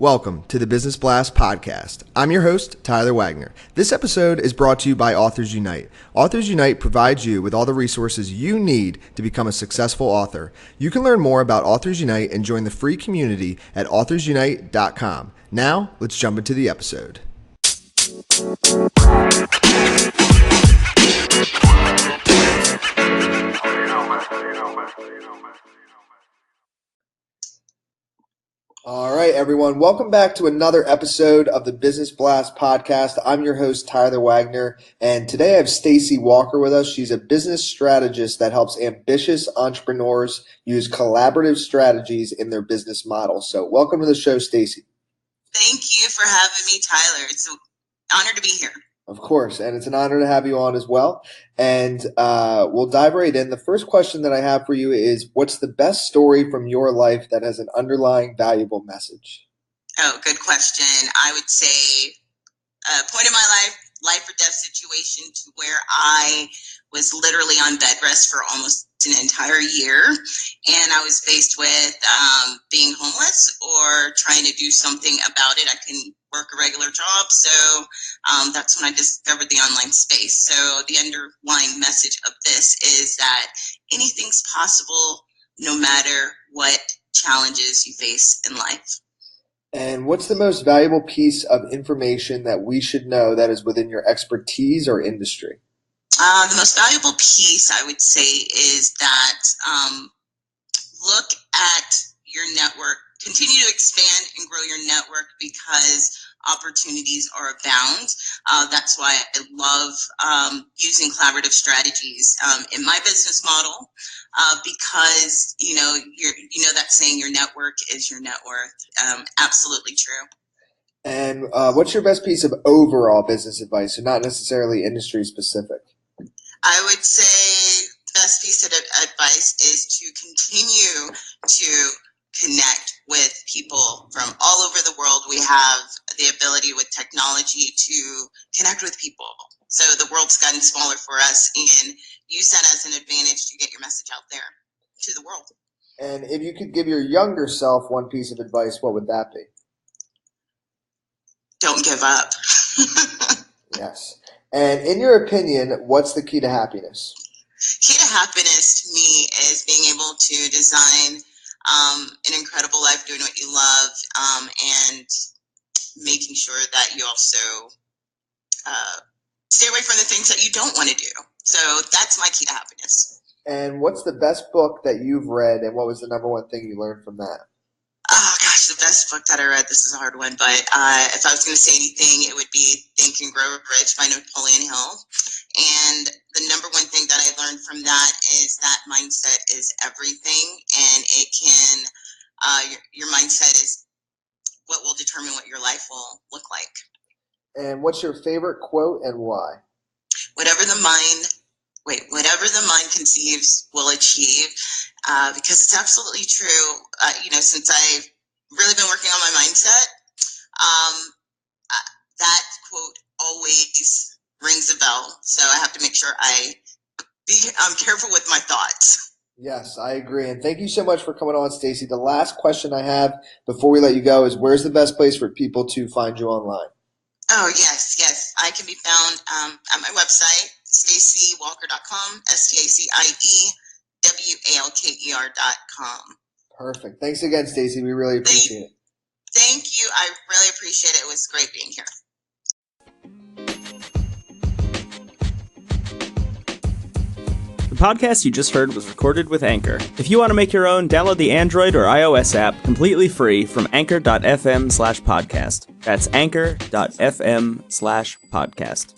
Welcome to the Business Blast podcast. I'm your host, Tyler Wagner. This episode is brought to you by Authors Unite. Authors Unite provides you with all the resources you need to become a successful author. You can learn more about Authors Unite and join the free community at authorsunite.com. Now, let's jump into the episode. All right, everyone. Welcome back to another episode of the Business Blast podcast. I'm your host, Tyler Wagner, and today I have Stacie Walker with us. She's a business strategist that helps ambitious entrepreneurs use collaborative strategies in their business model. So welcome to the show, Stacie. Thank you for having me, Tyler. It's an honor to be here. Of course, and it's an honor to have you on as well. And we'll dive right in. The first question that I have for you is, what's the best story from your life that has an underlying valuable message? Oh, good question. I would say a point in my life or death situation to where I was literally on bed rest for almost an entire year. And I was faced with being homeless or trying to do something about it. I couldn't work a regular job. So that's when I discovered the online space. So the underlying message of this is that anything's possible no matter what challenges you face in life. And what's the most valuable piece of information that we should know that is within your expertise or industry? The most valuable piece, I would say, is that look at your network. Continue to expand and grow your network because opportunities are abound. That's why I love using collaborative strategies in my business model because you know that saying, your network is your net worth. Absolutely true. And what's your best piece of overall business advice, so not necessarily industry specific? I would say the best piece of advice is to continue to connect with people from all over the world. We have the ability with technology to connect with people. So the world's gotten smaller for us, and use that as an advantage to get your message out there to the world. And if you could give your younger self one piece of advice, what would that be? Don't give up. Yes. And in your opinion, what's the key to happiness? Key to happiness to me is being able to design an incredible life doing what you love, and making sure that you also stay away from the things that you don't want to do. So that's my key to happiness. And what's the best book that you've read, and what was the number one thing you learned from that? Oh gosh, the best book that I read, this is a hard one, but if I was going to say anything, it would be Think and Grow Rich by Napoleon Hill. And the number one thing that I learned from that is that mindset is everything, and it can, your mindset is what will determine what your life will look like. And what's your favorite quote and why? Whatever the mind conceives will achieve, because it's absolutely true. Since I've really been working on my mindset, that quote always rings a bell. So I have to make sure I'm careful with my thoughts. Yes, I agree. And thank you so much for coming on, Stacie. The last question I have before we let you go is, where's the best place for people to find you online? Oh, yes. I can be found at my website, staciewalker.com, StacieWalker.com. Perfect. Thanks again, Stacie. We really appreciate it. Thank you. I really appreciate it. It was great being here. The podcast you just heard was recorded with Anchor. If you want to make your own, download the Android or iOS app completely free from anchor.fm/podcast. That's anchor.fm/podcast.